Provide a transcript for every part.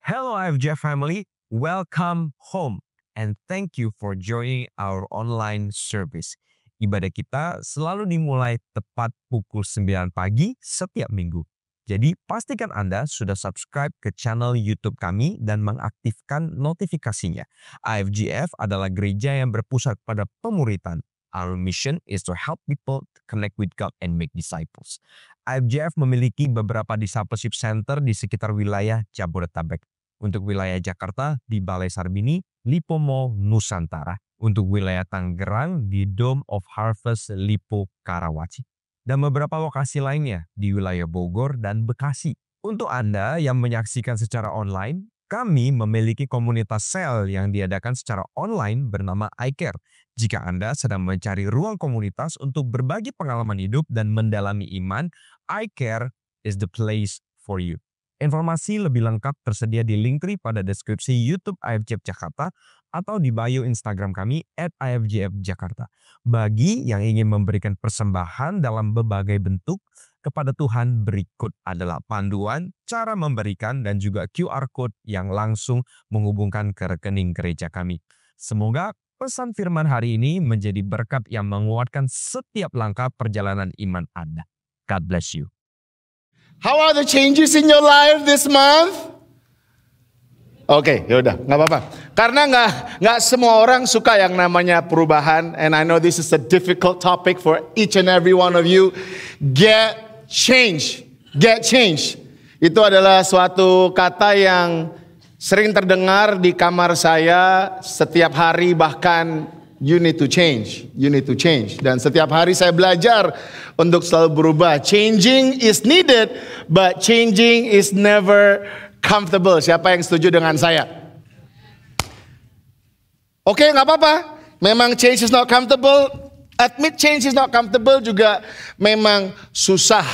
Hello IFGF family, welcome home and thank you for joining our online service. Ibadah kita selalu dimulai tepat pukul 9 pagi setiap minggu. Jadi pastikan Anda sudah subscribe ke channel YouTube kami dan mengaktifkan notifikasinya. IFGF adalah gereja yang berpusat pada pemuritan. Our mission is to help people to connect with God and make disciples. IFGF memiliki beberapa discipleship center di sekitar wilayah Jabodetabek. Untuk wilayah Jakarta di Balai Sarbini, Lipo Mall, Nusantara. Untuk wilayah Tangerang di Dome of Harvest Lipo Karawaci. Dan beberapa lokasi lainnya di wilayah Bogor dan Bekasi. Untuk Anda yang menyaksikan secara online, kami memiliki komunitas sel yang diadakan secara online bernama iCare. Jika Anda sedang mencari ruang komunitas untuk berbagi pengalaman hidup dan mendalami iman, iCare is the place for you. Informasi lebih lengkap tersedia di Linktree pada deskripsi YouTube IFGF Jakarta atau di bio Instagram kami @IFGF-Jakarta. Bagi yang ingin memberikan persembahan dalam berbagai bentuk kepada Tuhan, berikut adalah panduan cara memberikan dan juga QR Code yang langsung menghubungkan ke rekening gereja kami. Semoga pesan firman hari ini menjadi berkat yang menguatkan setiap langkah perjalanan iman Anda. God bless you. How are the changes in your life this month? Oke, yaudah, nggak apa-apa. Karena nggak semua orang suka yang namanya perubahan. And I know this is a difficult topic for each and every one of you. Get change. Get change. Itu adalah suatu kata yang sering terdengar di kamar saya setiap hari, bahkan you need to change. You need to change. Dan setiap hari saya belajar untuk selalu berubah. Changing is needed, but changing is never comfortable. Siapa yang setuju dengan saya? Oke, nggak apa-apa. Memang change is not comfortable. Admit change is not comfortable juga memang susah.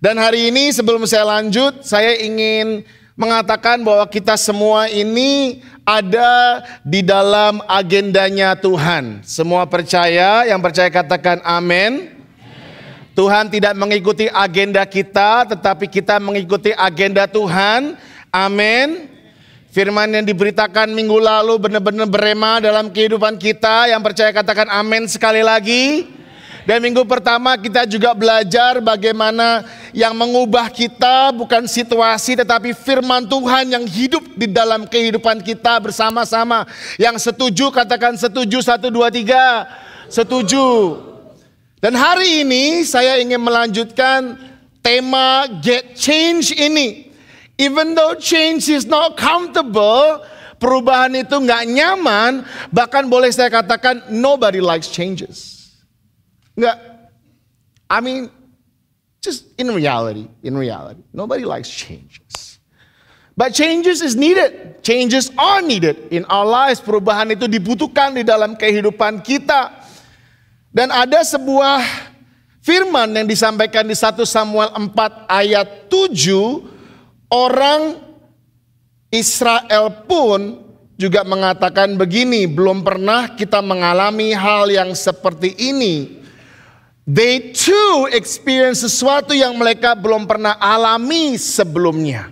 Dan hari ini sebelum saya lanjut, saya ingin mengatakan bahwa kita semua ini ada di dalam agendanya Tuhan. Semua percaya, yang percaya katakan amin. Tuhan tidak mengikuti agenda kita, tetapi kita mengikuti agenda Tuhan. Amin. Firman yang diberitakan minggu lalu benar-benar berema dalam kehidupan kita. Yang percaya katakan amin sekali lagi. Dan minggu pertama kita juga belajar bagaimana yang mengubah kita bukan situasi tetapi firman Tuhan yang hidup di dalam kehidupan kita bersama-sama. Yang setuju katakan setuju, 1, 2, 3. Setuju. Dan hari ini saya ingin melanjutkan tema Get Change ini. Even though change is not comfortable, perubahan itu nggak nyaman, bahkan boleh saya katakan nobody likes changes. Nggak, I mean, just in reality, nobody likes changes. But changes is needed, changes are needed in our lives. Perubahan itu dibutuhkan di dalam kehidupan kita. Dan ada sebuah firman yang disampaikan di 1 Samuel 4 ayat 7, orang Israel pun juga mengatakan begini, belum pernah kita mengalami hal yang seperti ini. They too experience sesuatu yang mereka belum pernah alami sebelumnya.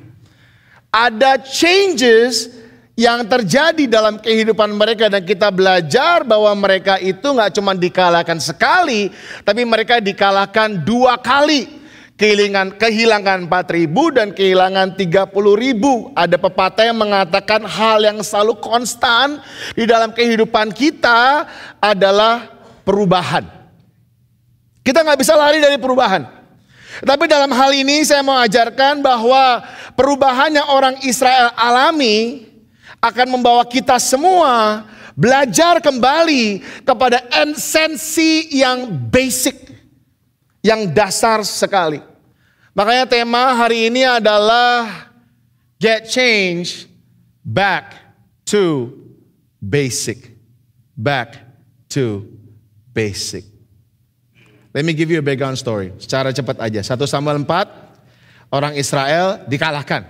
Ada changes yang terjadi dalam kehidupan mereka dan kita belajar bahwa mereka itu nggak cuma dikalahkan sekali, tapi mereka dikalahkan 2 kali. Kehilangan 4.000 dan kehilangan 30.000. Ada pepatah yang mengatakan hal yang selalu konstan di dalam kehidupan kita adalah perubahan. Kita nggak bisa lari dari perubahan. Tapi dalam hal ini saya mau ajarkan bahwa perubahan yang orang Israel alami akan membawa kita semua belajar kembali kepada esensi yang basic, yang dasar sekali. Makanya tema hari ini adalah Get Change Back to Basic. Back to Basic. Let me give you a background story. Secara cepat aja. 1 Samuel 4, orang Israel dikalahkan.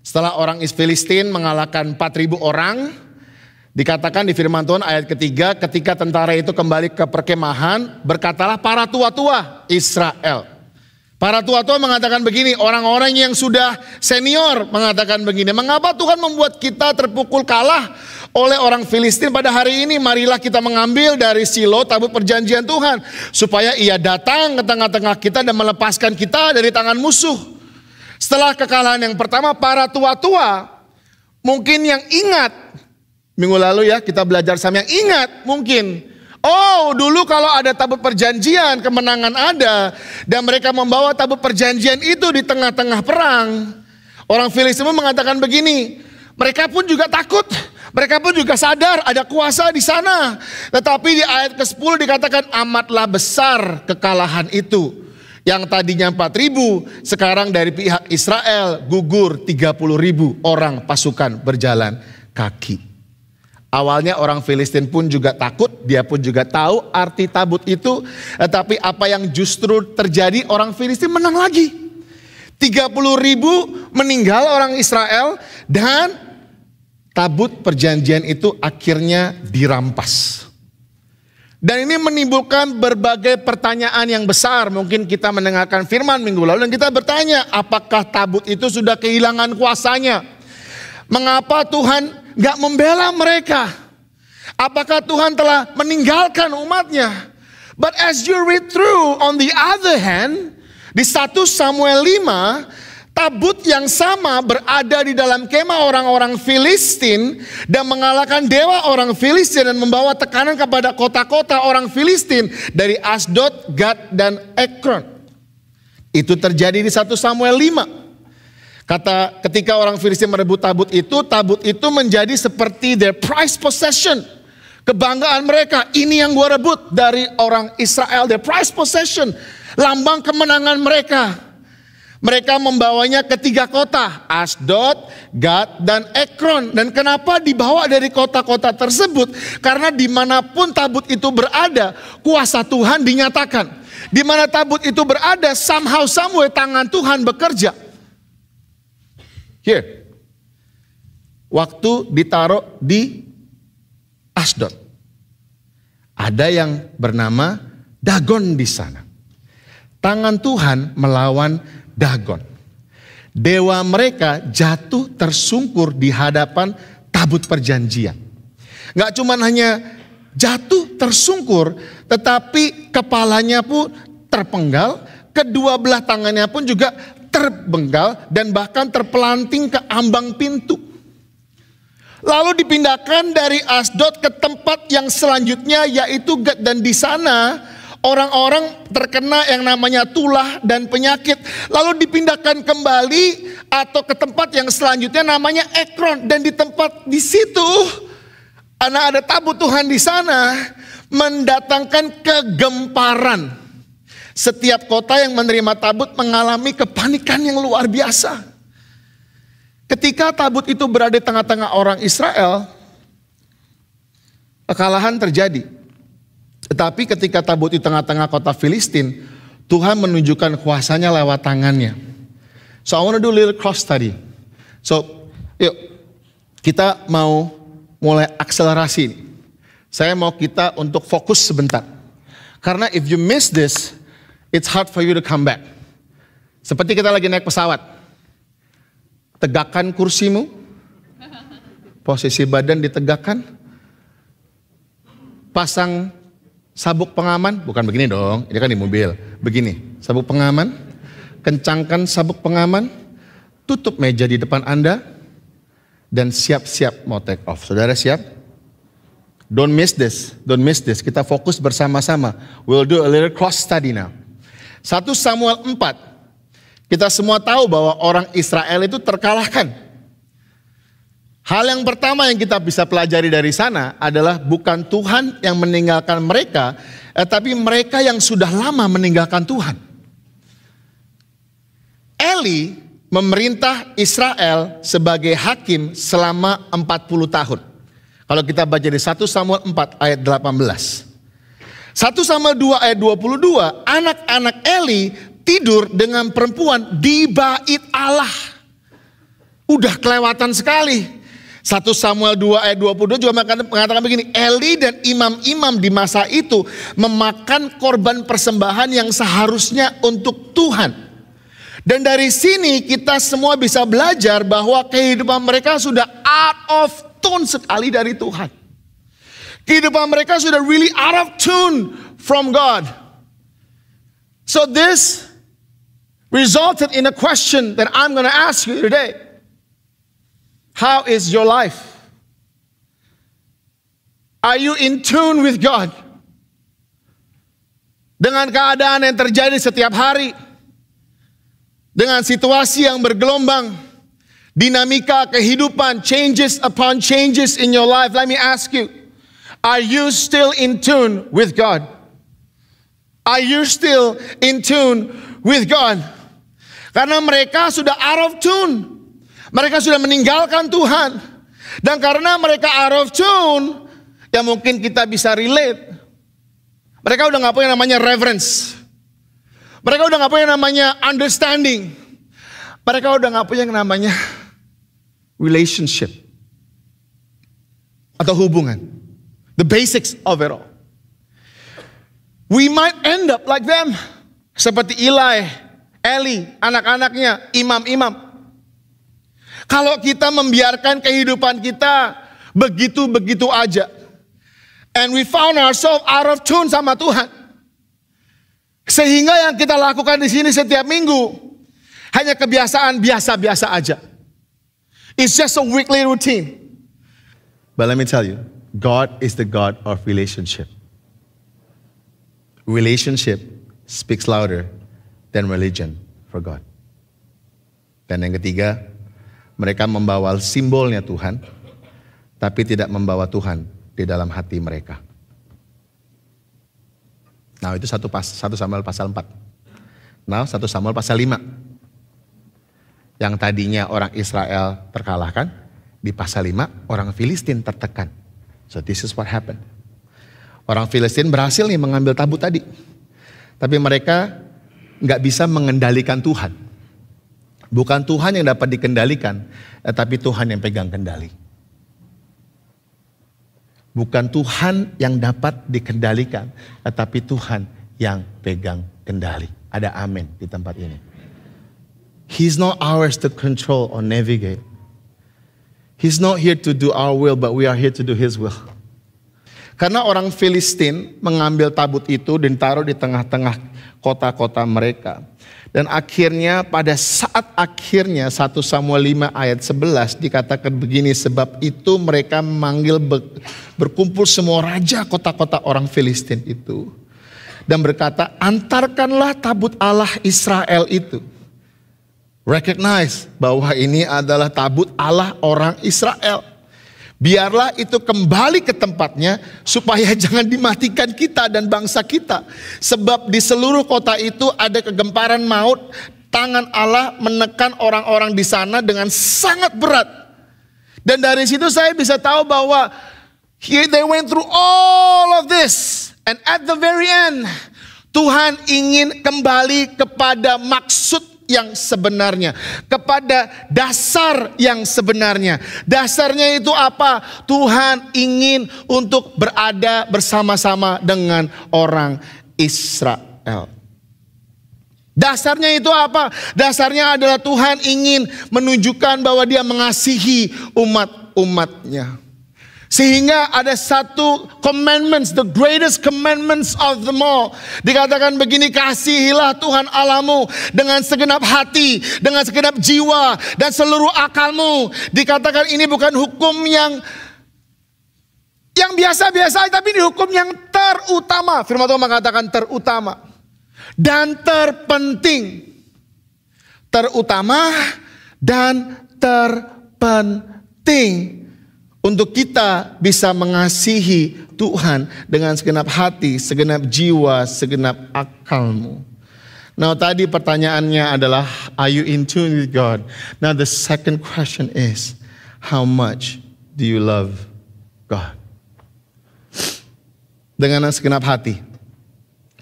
Setelah orang Filistin mengalahkan 4.000 orang, dikatakan di firman Tuhan ayat ketiga, ketika tentara itu kembali ke perkemahan, berkatalah para tua-tua Israel. Para tua-tua mengatakan begini, orang-orang yang sudah senior mengatakan begini, mengapa Tuhan membuat kita terpukul kalah oleh orang Filistin pada hari ini? Marilah kita mengambil dari Silo tabut perjanjian Tuhan, supaya ia datang ke tengah-tengah kita dan melepaskan kita dari tangan musuh. Setelah kekalahan yang pertama, para tua-tua mungkin yang ingat, minggu lalu ya kita belajar sama yang ingat mungkin. Oh, dulu kalau ada tabut perjanjian, kemenangan ada. Dan mereka membawa tabut perjanjian itu di tengah-tengah perang. Orang Filistin mengatakan begini, mereka pun juga takut. Mereka pun juga sadar ada kuasa di sana. Tetapi di ayat ke-10 dikatakan amatlah besar kekalahan itu. Yang tadinya 4.000, sekarang dari pihak Israel gugur 30.000 orang pasukan berjalan kaki. Awalnya orang Filistin pun juga takut, dia pun juga tahu arti tabut itu. Tetapi apa yang justru terjadi, orang Filistin menang lagi. 30.000 meninggal orang Israel dan tabut perjanjian itu akhirnya dirampas. Dan ini menimbulkan berbagai pertanyaan yang besar. Mungkin kita mendengarkan firman minggu lalu dan kita bertanya, apakah tabut itu sudah kehilangan kuasanya? Mengapa Tuhan gak membela mereka? Apakah Tuhan telah meninggalkan umatnya? But as you read through, on the other hand, di 1 Samuel 5, tabut yang sama berada di dalam kemah orang-orang Filistin dan mengalahkan dewa orang Filistin dan membawa tekanan kepada kota-kota orang Filistin dari Asdod, Gad, dan Ekron. Itu terjadi di 1 Samuel 5. Ketika orang Filistin merebut tabut itu menjadi seperti their prized possession. Kebanggaan mereka, ini yang gua rebut dari orang Israel, their prized possession. Lambang kemenangan mereka. Mereka membawanya ke 3 kota, Asdod, Gad, dan Ekron. Dan kenapa dibawa dari kota-kota tersebut? Karena dimanapun tabut itu berada, kuasa Tuhan dinyatakan. Di mana tabut itu berada, somehow, somewhere tangan Tuhan bekerja. Here, waktu ditaruh di Asdod, ada yang bernama Dagon di sana. Tangan Tuhan melawan Dagon. Dewa mereka jatuh tersungkur di hadapan tabut perjanjian. Gak cuma hanya jatuh tersungkur, tetapi kepalanya pun terpenggal, kedua belah tangannya pun juga terbenggal dan bahkan terpelanting ke ambang pintu. Lalu dipindahkan dari Asdod ke tempat yang selanjutnya yaitu Gad, dan di sana orang-orang terkena yang namanya tulah dan penyakit. Lalu dipindahkan kembali atau ke tempat yang selanjutnya namanya Ekron, dan di tempat di situ ada tabut Tuhan di sana mendatangkan kegemparan. Setiap kota yang menerima tabut mengalami kepanikan yang luar biasa. Ketika tabut itu berada di tengah-tengah orang Israel, kekalahan terjadi. Tetapi ketika tabut di tengah-tengah kota Filistin, Tuhan menunjukkan kuasanya lewat tangannya. So I want to do a little cross study. So yuk kita mau mulai akselerasi. Saya mau kita untuk fokus sebentar. Karena if you miss this, it's hard for you to come back. Seperti kita lagi naik pesawat. Tegakkan kursimu. Posisi badan ditegakkan. Pasang sabuk pengaman. Bukan begini dong, ini kan di mobil. Begini, sabuk pengaman. Kencangkan sabuk pengaman. Tutup meja di depan Anda. Dan siap-siap mau take off. Saudara siap? Don't miss this. Don't miss this. Kita fokus bersama-sama. We'll do a little cross study now. 1 Samuel 4, kita semua tahu bahwa orang Israel itu terkalahkan. Hal yang pertama yang kita bisa pelajari dari sana adalah bukan Tuhan yang meninggalkan mereka, tapi mereka yang sudah lama meninggalkan Tuhan. Eli memerintah Israel sebagai hakim selama 40 tahun. Kalau kita baca di 1 Samuel 4 ayat 18. 1 Samuel 2 ayat 22, anak-anak Eli tidur dengan perempuan di bait Allah. Udah kelewatan sekali. 1 Samuel 2 ayat 22 juga mengatakan begini, Eli dan imam-imam di masa itu memakan korban persembahan yang seharusnya untuk Tuhan. Dan dari sini kita semua bisa belajar bahwa kehidupan mereka sudah out of tune sekali dari Tuhan. Kehidupan mereka sudah really out of tune from God. So this resulted in a question that I'm going to ask you today. How is your life? Are you in tune with God? Dengan keadaan yang terjadi setiap hari, dengan situasi yang bergelombang, dinamika kehidupan, changes upon changes in your life. Let me ask you, are you still in tune with God? Are you still in tune with God? Karena mereka sudah out of tune. Mereka sudah meninggalkan Tuhan. Dan karena mereka out of tune, ya mungkin kita bisa relate. Mereka udah gak punya namanya reverence. Mereka udah gak punya namanya understanding. Mereka udah gak punya namanya relationship. Atau hubungan. The basics of it all. We might end up like them. Seperti Eli, anak-anaknya, imam-imam. Kalau kita membiarkan kehidupan kita begitu-begitu aja. And we found ourselves out of tune sama Tuhan. Sehingga yang kita lakukan di sini setiap minggu hanya kebiasaan biasa-biasa aja. It's just a weekly routine. But let me tell you, God is the God of relationship. Relationship speaks louder than religion for God. Dan yang ketiga, mereka membawa simbolnya Tuhan, tapi tidak membawa Tuhan di dalam hati mereka. Nah itu 1 Samuel pasal 4. Nah 1 Samuel pasal 5. Yang tadinya orang Israel terkalahkan, di pasal 5 orang Filistin tertekan. So this is what happened. Orang Filistin berhasil nih mengambil tabut tadi. Tapi mereka gak bisa mengendalikan Tuhan. Bukan Tuhan yang dapat dikendalikan, tetapi Tuhan yang pegang kendali. Bukan Tuhan yang dapat dikendalikan, tetapi Tuhan yang pegang kendali. Ada amin di tempat ini. He's not ours to control or navigate. He's not here to do our will, but we are here to do His will. Karena orang Filistin mengambil tabut itu dan taruh di tengah-tengah kota-kota mereka. Dan akhirnya pada saat akhirnya 1 Samuel 5 ayat 11 dikatakan begini, sebab itu mereka memanggil berkumpul semua raja kota-kota orang Filistin itu. Dan berkata, antarkanlah tabut Allah Israel itu. Recognize bahwa ini adalah tabut Allah orang Israel. Biarlah itu kembali ke tempatnya supaya jangan dimatikan kita dan bangsa kita. Sebab di seluruh kota itu ada kegemparan maut. Tangan Allah menekan orang-orang di sana dengan sangat berat. Dan dari situ saya bisa tahu bahwa they went through all of this. And at the very end, Tuhan ingin kembali kepada maksud yang sebenarnya, kepada dasar yang sebenarnya. Dasarnya itu apa? Tuhan ingin untuk berada bersama-sama dengan orang Israel. Dasarnya itu apa? Dasarnya adalah Tuhan ingin menunjukkan bahwa Dia mengasihi umat-umatnya. Sehingga ada satu commandments, the greatest commandments of them all. Dikatakan begini, kasihilah Tuhan Allahmu dengan segenap hati, dengan segenap jiwa, dan seluruh akalmu. Dikatakan ini bukan hukum yang biasa-biasa, tapi ini hukum yang terutama. Firman Tuhan mengatakan terutama dan terpenting. Terutama dan terpenting. Untuk kita bisa mengasihi Tuhan dengan segenap hati, segenap jiwa, segenap akalmu. Nah tadi pertanyaannya adalah, are you in tune with God? Now the second question is, how much do you love God? Dengan segenap hati,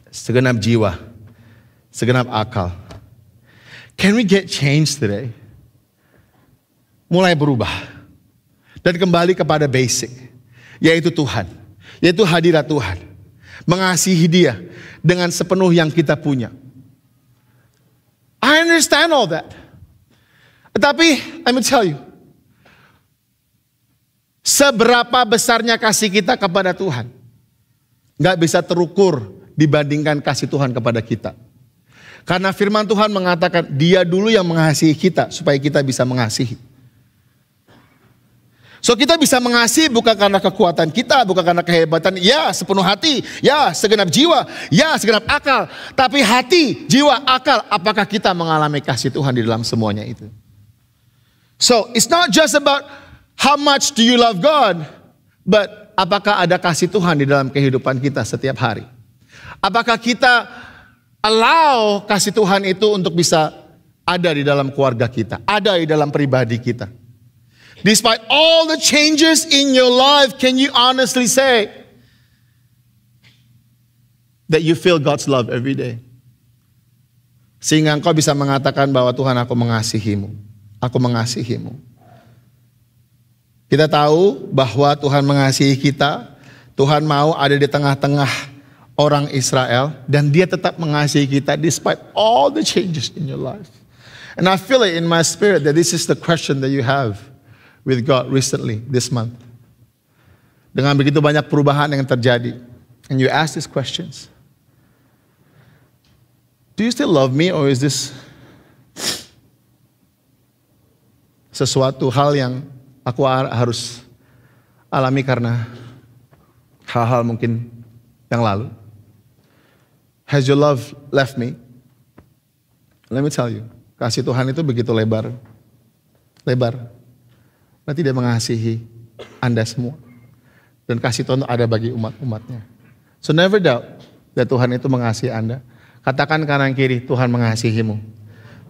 segenap jiwa, segenap akal. Can we get changed today? Mulai berubah. Dan kembali kepada basic, yaitu Tuhan, yaitu hadirat Tuhan. Mengasihi Dia dengan sepenuh yang kita punya. I understand all that. Tetapi, let me tell you, seberapa besarnya kasih kita kepada Tuhan, gak bisa terukur dibandingkan kasih Tuhan kepada kita. Karena firman Tuhan mengatakan, Dia dulu yang mengasihi kita, supaya kita bisa mengasihi. So kita bisa mengasihi bukan karena kekuatan kita, bukan karena kehebatan, ya sepenuh hati, ya segenap jiwa, ya segenap akal. Tapi hati, jiwa, akal, apakah kita mengalami kasih Tuhan di dalam semuanya itu? So it's not just about how much do you love God, but apakah ada kasih Tuhan di dalam kehidupan kita setiap hari? Apakah kita allow kasih Tuhan itu untuk bisa ada di dalam keluarga kita, ada di dalam pribadi kita? Despite all the changes in your life, can you honestly say that you feel God's love every day? Sehingga engkau bisa mengatakan bahwa Tuhan, aku mengasihimu. Aku mengasihimu. Kita tahu bahwa Tuhan mengasihi kita. Tuhan mau ada di tengah-tengah orang Israel. Dan Dia tetap mengasihi kita despite all the changes in your life. And I feel it in my spirit that this is the question that you have with God recently, this month. Dengan begitu banyak perubahan yang terjadi. And you ask these questions. Do you still love me, or is this sesuatu hal yang aku harus alami karena hal-hal mungkin yang lalu? Has your love left me? Let me tell you, kasih Tuhan itu begitu lebar. Lebar. Berarti Dia mengasihi Anda semua. Dan kasih Tuhan ada bagi umat-umatnya. So never doubt that Tuhan itu mengasihi Anda. Katakan kanan kiri, Tuhan mengasihimu.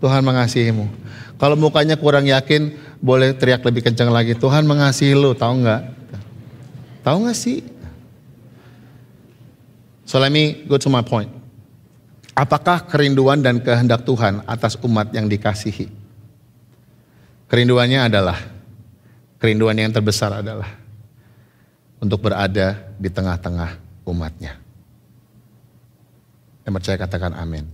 Tuhan mengasihimu. Kalau mukanya kurang yakin, boleh teriak lebih kencang lagi. Tuhan mengasihi lu, tahu nggak? Tahu nggak sih? So let me go to my point. Apakah kerinduan dan kehendak Tuhan atas umat yang dikasihi? Kerinduannya adalah, kerinduan yang terbesar adalah untuk berada di tengah-tengah umatnya. Yang percaya katakan amin.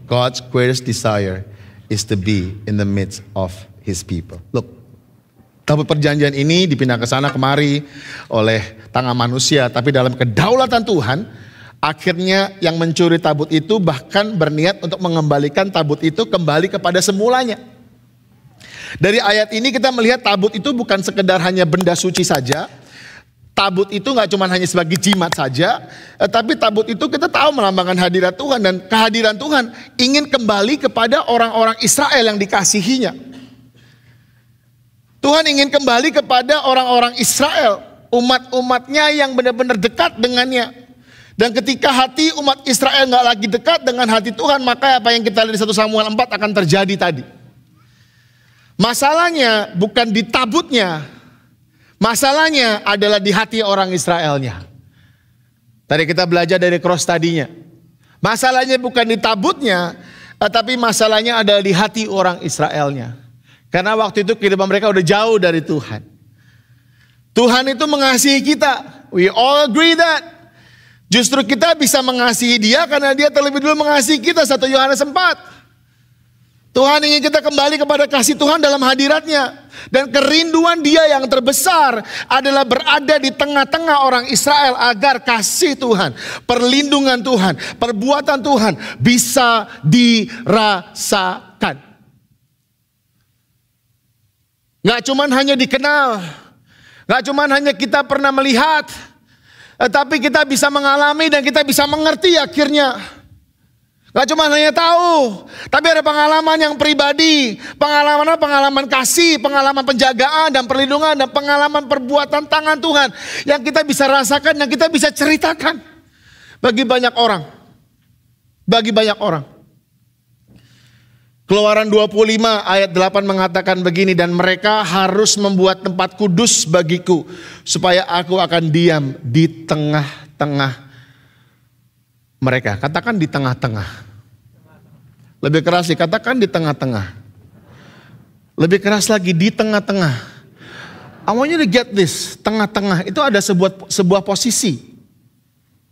God's greatest desire is to be in the midst of His people. Look, tabut perjanjian ini dipindah ke sana kemari oleh tangan manusia, tapi dalam kedaulatan Tuhan, akhirnya yang mencuri tabut itu bahkan berniat untuk mengembalikan tabut itu kembali kepada semulanya. Dari ayat ini kita melihat tabut itu bukan sekedar hanya benda suci saja. Tabut itu gak cuma hanya sebagai jimat saja. Tapi tabut itu kita tahu melambangkan hadirat Tuhan. Dan kehadiran Tuhan ingin kembali kepada orang-orang Israel yang dikasihinya. Tuhan ingin kembali kepada orang-orang Israel. Umat-umatnya yang benar-benar dekat dengannya. Dan ketika hati umat Israel gak lagi dekat dengan hati Tuhan, maka apa yang kita lihat di 1 Samuel 4 akan terjadi tadi. Masalahnya bukan di tabutnya, masalahnya adalah di hati orang Israelnya. Tadi kita belajar dari cross tadinya. Masalahnya bukan di tabutnya, tapi masalahnya adalah di hati orang Israelnya. Karena waktu itu kehidupan mereka udah jauh dari Tuhan. Tuhan itu mengasihi kita. We all agree that. Justru kita bisa mengasihi Dia karena Dia terlebih dulu mengasihi kita. 1 Yohanes 4. Tuhan ingin kita kembali kepada kasih Tuhan dalam hadiratnya. Dan kerinduan Dia yang terbesar adalah berada di tengah-tengah orang Israel agar kasih Tuhan, perlindungan Tuhan, perbuatan Tuhan bisa dirasakan. Gak cuman hanya dikenal, gak cuman hanya kita pernah melihat, tapi kita bisa mengalami dan kita bisa mengerti akhirnya. Gak cuma hanya tahu, tapi ada pengalaman yang pribadi. Pengalaman kasih, pengalaman penjagaan dan perlindungan, dan pengalaman perbuatan tangan Tuhan yang kita bisa rasakan, yang kita bisa ceritakan bagi banyak orang. Bagi banyak orang. Keluaran 25 ayat 8 mengatakan begini, dan mereka harus membuat tempat kudus bagiku, supaya aku akan diam di tengah-tengah mereka. Katakan di tengah-tengah. Lebih keras dikatakan di tengah-tengah. Lebih keras lagi di tengah-tengah. I want you to get this. Tengah-tengah itu ada sebuah posisi.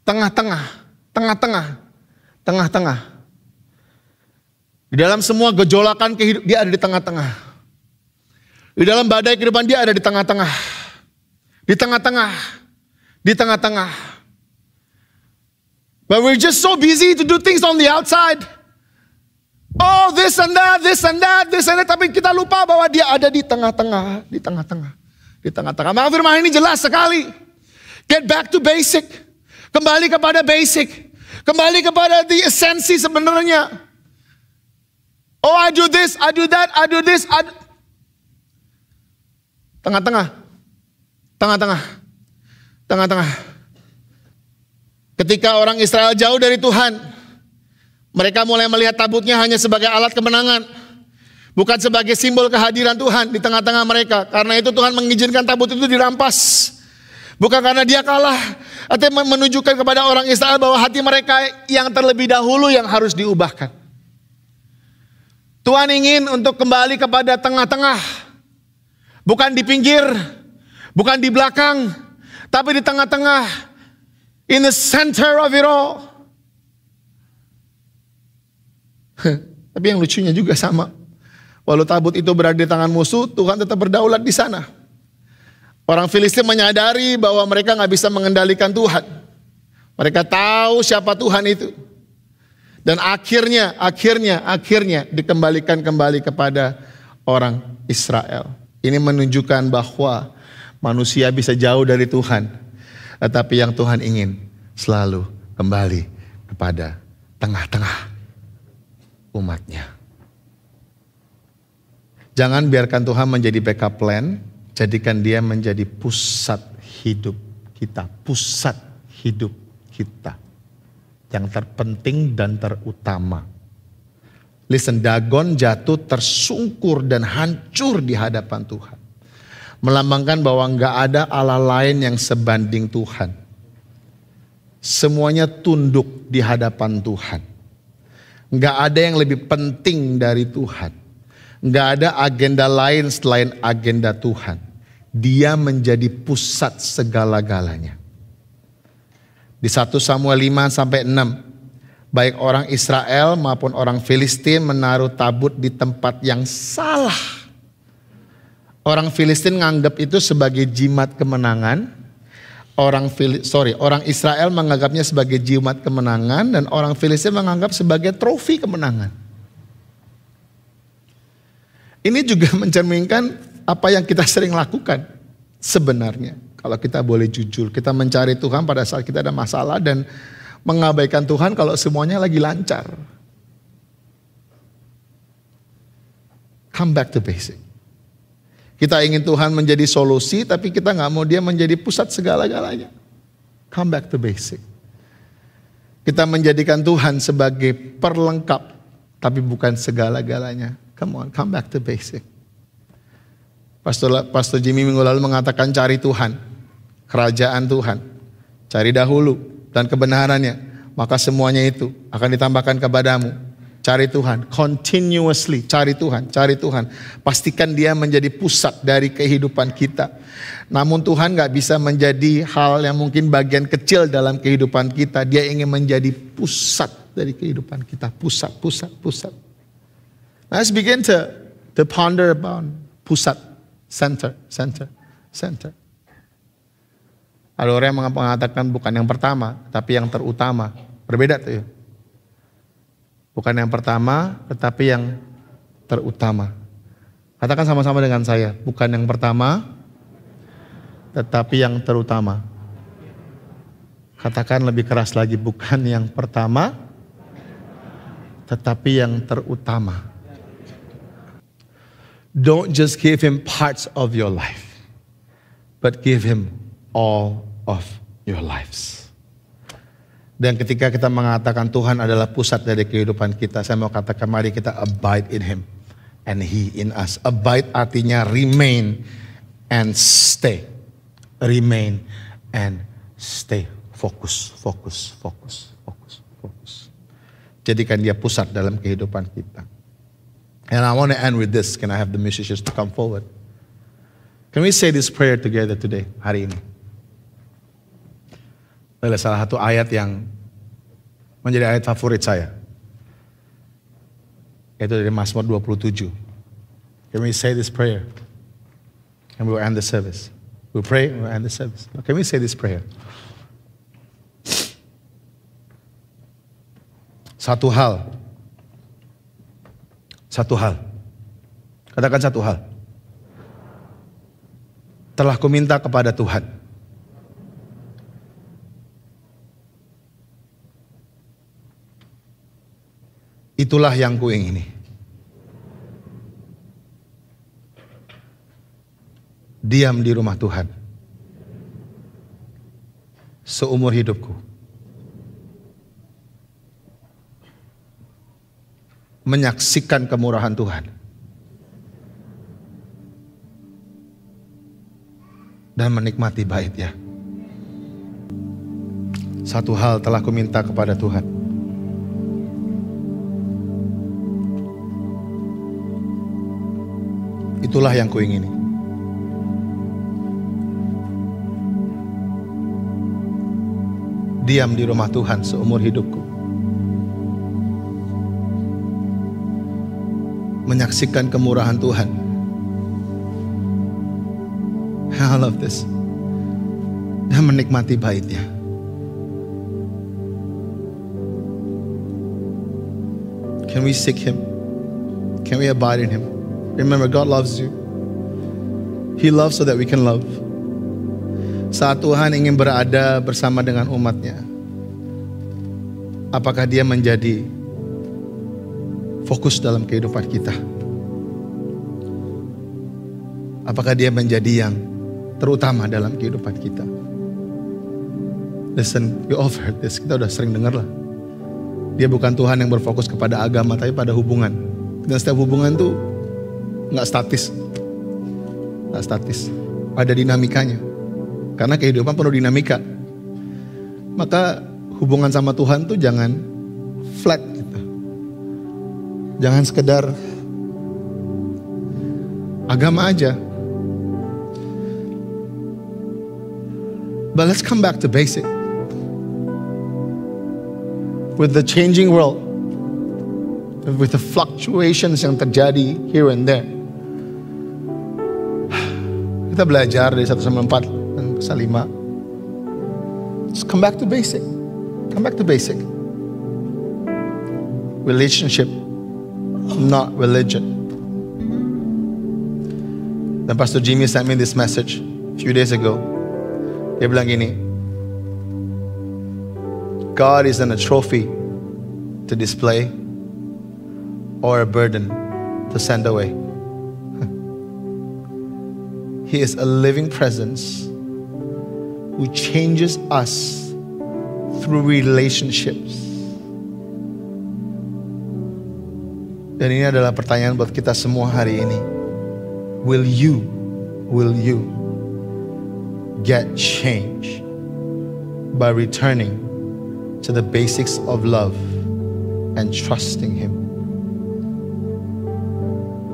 Tengah-tengah. Tengah-tengah. Tengah-tengah. Di dalam semua gejolakan kehidupan, dia ada di tengah-tengah. Di dalam badai kehidupan dia ada di tengah-tengah. Di tengah-tengah. Di tengah-tengah. But we're just so busy to do things on the outside. Oh, this and that, this and that, this and that. Tapi kita lupa bahwa dia ada di tengah-tengah. Di tengah-tengah. Di tengah-tengah. Maka firman ini jelas sekali. Get back to basic. Kembali kepada basic. Kembali kepada the esensi sebenarnya. Oh, I do this, I do that, I do this. Tengah-tengah. Tengah-tengah. Tengah-tengah. Ketika orang Israel jauh dari Tuhan, mereka mulai melihat tabutnya hanya sebagai alat kemenangan. Bukan sebagai simbol kehadiran Tuhan di tengah-tengah mereka. Karena itu Tuhan mengizinkan tabut itu dirampas. Bukan karena dia kalah. Atau menunjukkan kepada orang Israel bahwa hati mereka yang terlebih dahulu yang harus diubahkan. Tuhan ingin untuk kembali kepada tengah-tengah. Bukan di pinggir. Bukan di belakang. Tapi di tengah-tengah. In the center of it all. Tapi yang lucunya juga sama. Walau tabut itu berada di tangan musuh, Tuhan tetap berdaulat di sana. Orang Filistin menyadari bahwa mereka gak bisa mengendalikan Tuhan. Mereka tahu siapa Tuhan itu. Dan akhirnya dikembalikan kembali kepada orang Israel. Ini menunjukkan bahwa manusia bisa jauh dari Tuhan. Tetapi yang Tuhan ingin selalu kembali kepada tengah-tengah umatnya. Jangan biarkan Tuhan menjadi backup plan. Jadikan dia menjadi pusat hidup kita. Pusat hidup kita. Yang terpenting dan terutama. Listen, Dagon jatuh tersungkur dan hancur di hadapan Tuhan. Melambangkan bahwa gak ada Allah lain yang sebanding Tuhan. Semuanya tunduk di hadapan Tuhan. Gak ada yang lebih penting dari Tuhan. Gak ada agenda lain selain agenda Tuhan. Dia menjadi pusat segala-galanya. Di 1 Samuel 5-6, baik orang Israel maupun orang Filistin menaruh tabut di tempat yang salah. Orang Filistin menganggap itu sebagai jimat kemenangan. Orang Israel menganggapnya sebagai jimat kemenangan dan orang Filistin menganggap sebagai trofi kemenangan. Ini juga mencerminkan apa yang kita sering lakukan sebenarnya. Kalau kita boleh jujur, kita mencari Tuhan pada saat kita ada masalah dan mengabaikan Tuhan kalau semuanya lagi lancar. Come back to basic. Kita ingin Tuhan menjadi solusi, tapi kita gak mau dia menjadi pusat segala-galanya. Come back to basic. Kita menjadikan Tuhan sebagai perlengkap, tapi bukan segala-galanya. Come on, come back to basic. Pastor Jimmy minggu lalu mengatakan cari Tuhan, kerajaan Tuhan, cari dahulu dan kebenarannya, maka semuanya itu akan ditambahkan kepadamu. Cari Tuhan, continuously cari Tuhan, cari Tuhan. Pastikan dia menjadi pusat dari kehidupan kita. Namun Tuhan gak bisa menjadi hal yang mungkin bagian kecil dalam kehidupan kita. Dia ingin menjadi pusat dari kehidupan kita, pusat. Let's begin to ponder about pusat, center. Ada orang yang mengatakan bukan yang pertama, tapi yang terutama. Berbeda tuh ya. Bukan yang pertama, tetapi yang terutama. Katakan sama-sama dengan saya. Bukan yang pertama, tetapi yang terutama. Katakan lebih keras lagi. Bukan yang pertama, tetapi yang terutama. Don't just give him parts of your life, but give him all of your lives. Dan ketika kita mengatakan Tuhan adalah pusat dari kehidupan kita, saya mau katakan mari kita abide in him and he in us. Abide artinya remain and stay. Remain and stay. Fokus. Jadikan dia pusat dalam kehidupan kita. And I want to end with this. Can I have the musicians to come forward? Can we say this prayer together today, hari ini? Adalah salah satu ayat yang menjadi ayat favorit saya. Itu dari Mazmur 27. Can we say this prayer? And we will end the service. We'll pray and we'll end the service. Can we say this prayer? Satu hal. Katakan satu hal. Telah kuminta kepada Tuhan. Itulah yang kuingini. Diam di rumah Tuhan seumur hidupku. Menyaksikan kemurahan Tuhan. Dan menikmati baitnya. Satu hal telah kuminta kepada Tuhan. Itulah yang kuingini. Diam di rumah Tuhan seumur hidupku. Menyaksikan kemurahan Tuhan. I love this. Dan menikmati baitnya. Can we seek Him? Can we abide in Him? Remember, God loves you. He loves so that we can love. Saat Tuhan ingin berada bersama dengan umatnya, apakah Dia menjadi fokus dalam kehidupan kita? Apakah Dia menjadi yang terutama dalam kehidupan kita? Listen, you all heard this. Kita udah sering dengar lah. Dia bukan Tuhan yang berfokus kepada agama, tapi pada hubungan. Dan setiap hubungan tuh nggak statis. Nggak statis. Ada dinamikanya. Karena kehidupan penuh dinamika. Maka hubungan sama Tuhan tuh jangan flat gitu. Jangan sekedar agama aja. But let's come back to basic. With the changing world, with the fluctuations yang terjadi here and there, kita belajar dari 1 Samuel 4 dan pasal 5. Just come back to basic. Come back to basic. Relationship, not religion. Dan Pastor Jimmy sent me this message a few days ago. Dia bilang gini, God isn't a trophy to display or a burden to send away. He is a living presence who changes us through relationships. Dan ini adalah pertanyaan buat kita semua hari ini. Will you get change by returning to the basics of love and trusting Him?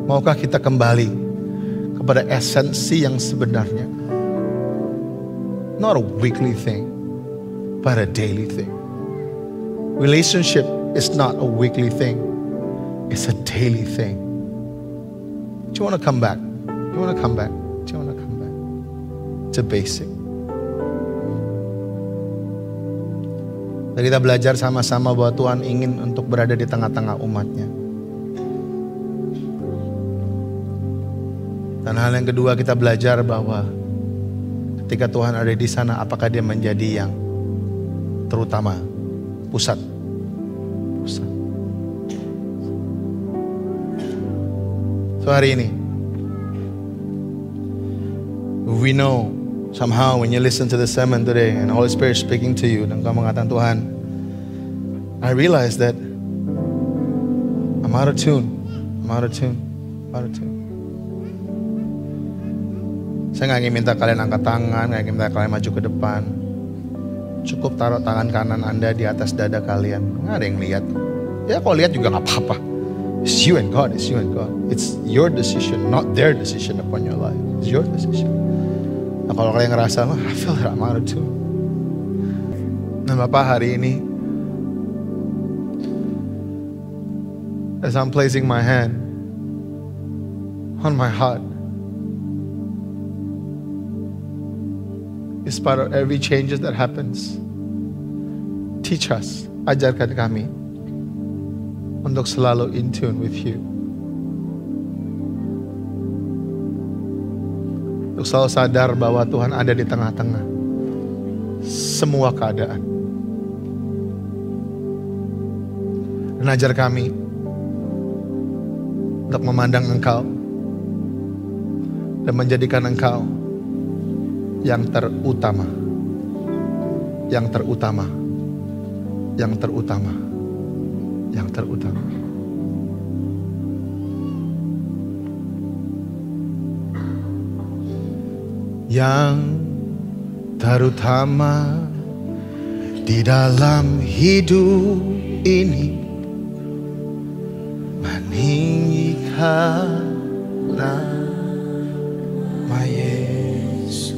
Maukah kita kembali kepada esensi yang sebenarnya? Not a weekly thing, but a daily thing. Relationship is not a weekly thing, it's a daily thing. Do you want to come back? Do you want to come back? Do you want to come back to basic? Dan kita belajar sama-sama bahwa Tuhan ingin untuk berada di tengah-tengah umatnya. Dan hal yang kedua, kita belajar bahwa ketika Tuhan ada di sana, apakah Dia menjadi yang terutama, pusat. So hari ini, we know somehow when you listen to the sermon today and the Holy Spirit speaking to you, dan kau mengatakan, Tuhan, I realize that I'm out of tune. Saya gak ingin minta kalian angkat tangan, gak ingin minta kalian maju ke depan. Cukup taruh tangan kanan Anda di atas dada kalian. Gak ada yang lihat. Ya kalau lihat juga gak apa-apa. It's you and God, it's you and God. It's your decision, not their decision upon your life. It's your decision. Nah, kalau kalian ngerasa, I feel that I'm out of tune. Nah Bapak, hari ini as I'm placing my hand on my heart. In spite of every changes that happens, teach us, ajarkan kami untuk selalu in tune with you. Untuk selalu sadar bahwa Tuhan ada di tengah-tengah semua keadaan. Dan ajar kami untuk memandang Engkau dan menjadikan Engkau yang terutama, yang terutama, yang terutama, yang terutama. Yang terutama di dalam hidup ini, meninggikan nama Yesus.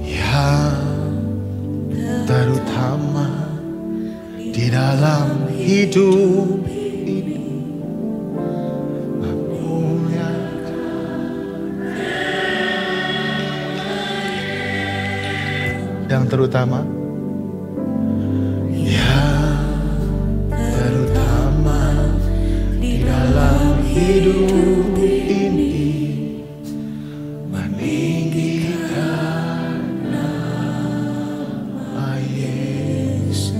Yang terutama di dalam hidup ini, yang terutama, yang terutama di dalam hidup ini, meninggikan nama Yesus.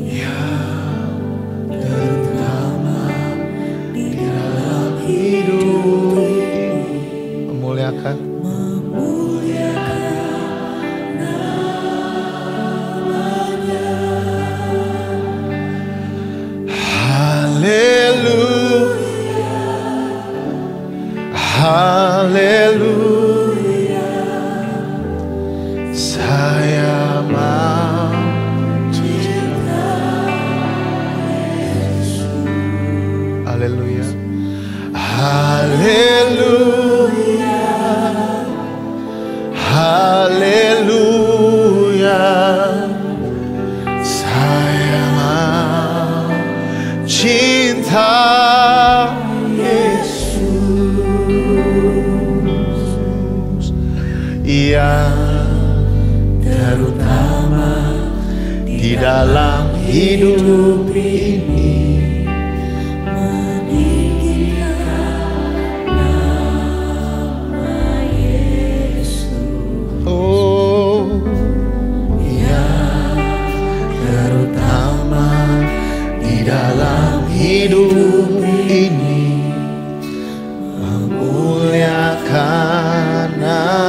Yang terutama di dalam hidup ini, memuliakan haleluya, saya mau cinta Yesus. Haleluya, haleluya, haleluya, saya mau cinta yang terutama di dalam hidup ini, meninggikan nama Yesus. Oh, yang terutama di dalam hidup ini, memuliakan namanya.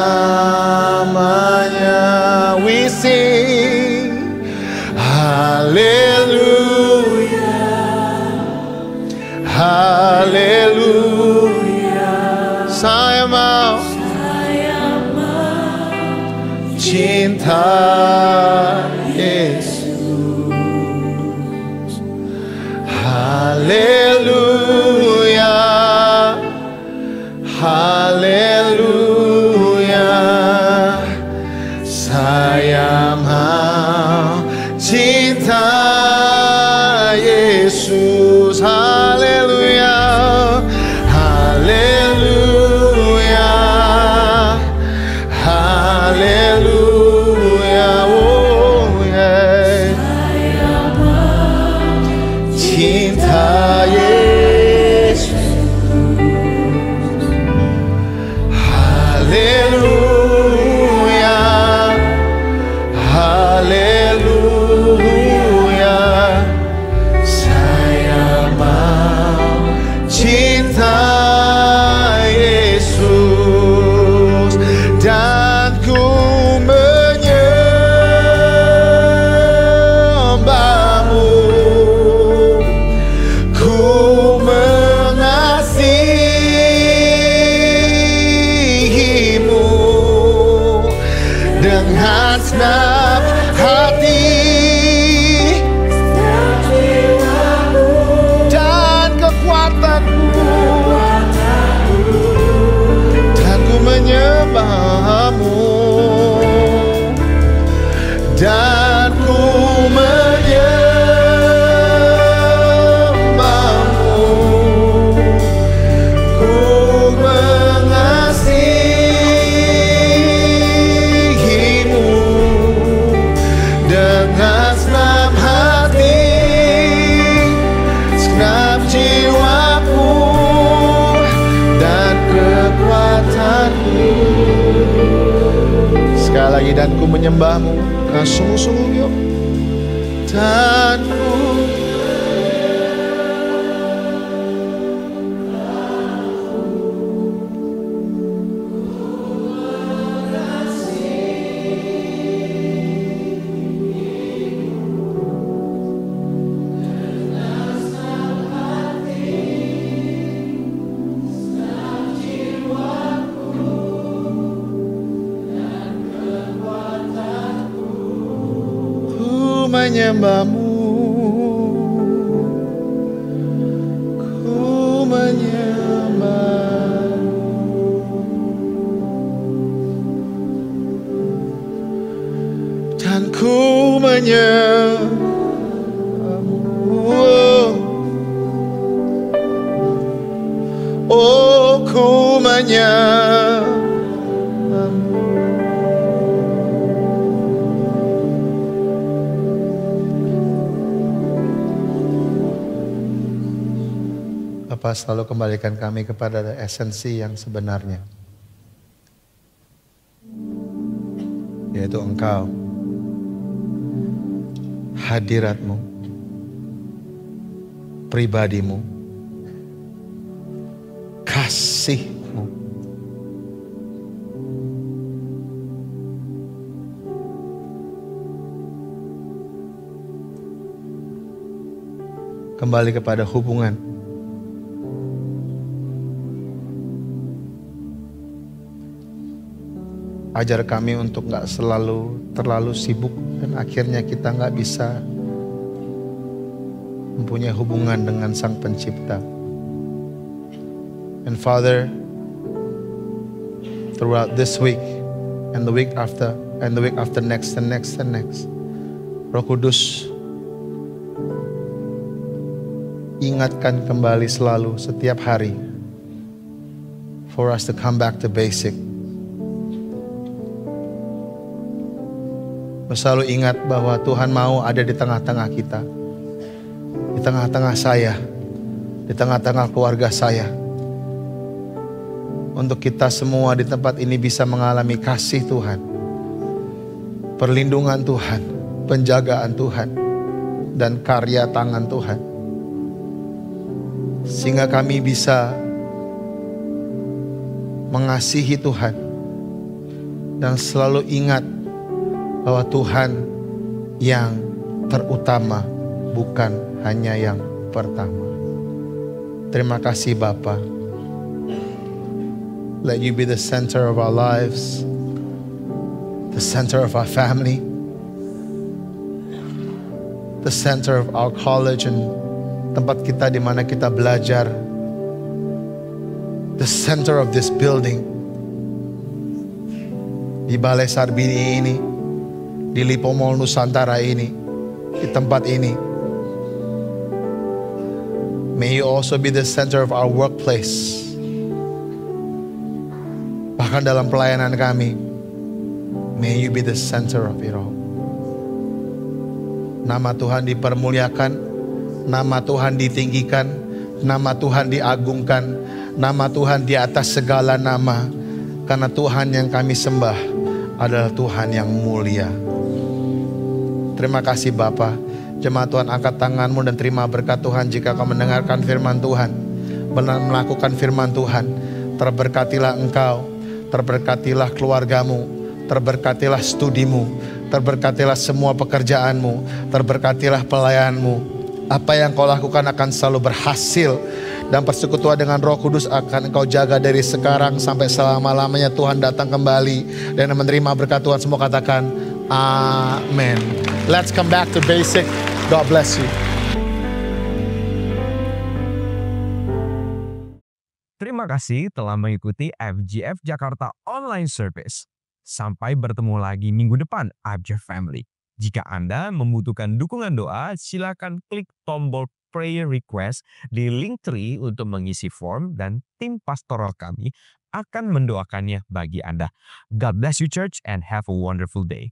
We sing haleluya, haleluya, saya mau cinta Yesus. Haleluya, haleluya, saya mau cinta Yesus. Haleluya, haleluya, haleluya. Sekali lagi, dan ku menyembahmu dengan sungguh-sungguh yuk. Dan ku menyembahmu, ku menyembah, dan ku menyembahmu. Oh, ku menyembahmu. Bapa, selalu kembalikan kami kepada esensi yang sebenarnya, yaitu Engkau, hadirat-Mu, pribadi-Mu, kasih-Mu. Kembali kepada hubungan. Ajar kami untuk gak selalu terlalu sibuk dan akhirnya kita gak bisa mempunyai hubungan dengan Sang Pencipta. And Father, throughout this week and the week after and the week after next and next and next, Roh Kudus, ingatkan kembali selalu setiap hari for us to come back to basic. Selalu ingat bahwa Tuhan mau ada di tengah-tengah kita, di tengah-tengah saya, di tengah-tengah keluarga saya. Untuk kita semua di tempat ini bisa mengalami kasih Tuhan, perlindungan Tuhan, penjagaan Tuhan, dan karya tangan Tuhan. Sehingga kami bisa mengasihi Tuhan dan selalu ingat bahwa Tuhan yang terutama, bukan hanya yang pertama. Terima kasih Bapa. Let you be the center of our lives, the center of our family, the center of our college and tempat kita di mana kita belajar, the center of this building, di Balai Sarbini ini, di Lipo Mall Nusantara ini, di tempat ini. May you also be the center of our workplace. Bahkan dalam pelayanan kami, may you be the center of it all. Nama Tuhan dipermuliakan, nama Tuhan ditinggikan, nama Tuhan diagungkan, nama Tuhan di atas segala nama. Karena Tuhan yang kami sembah adalah Tuhan yang mulia. Terima kasih Bapa. Jemaat Tuhan, angkat tanganmu dan terima berkat Tuhan jika kau mendengarkan firman Tuhan, melakukan firman Tuhan. Terberkatilah engkau, terberkatilah keluargamu, terberkatilah studimu, terberkatilah semua pekerjaanmu, terberkatilah pelayananmu. Apa yang kau lakukan akan selalu berhasil, dan persekutuan dengan Roh Kudus akan engkau jaga dari sekarang sampai selama-lamanya. Tuhan datang kembali dan menerima berkat Tuhan. Semua katakan amin. Let's come back to basic. God bless you. Terima kasih telah mengikuti FGF Jakarta Online Service. Sampai bertemu lagi minggu depan, FGF Family. Jika Anda membutuhkan dukungan doa, silakan klik tombol prayer request di Linktree untuk mengisi form, dan tim pastoral kami akan mendoakannya bagi Anda. God bless you church and have a wonderful day.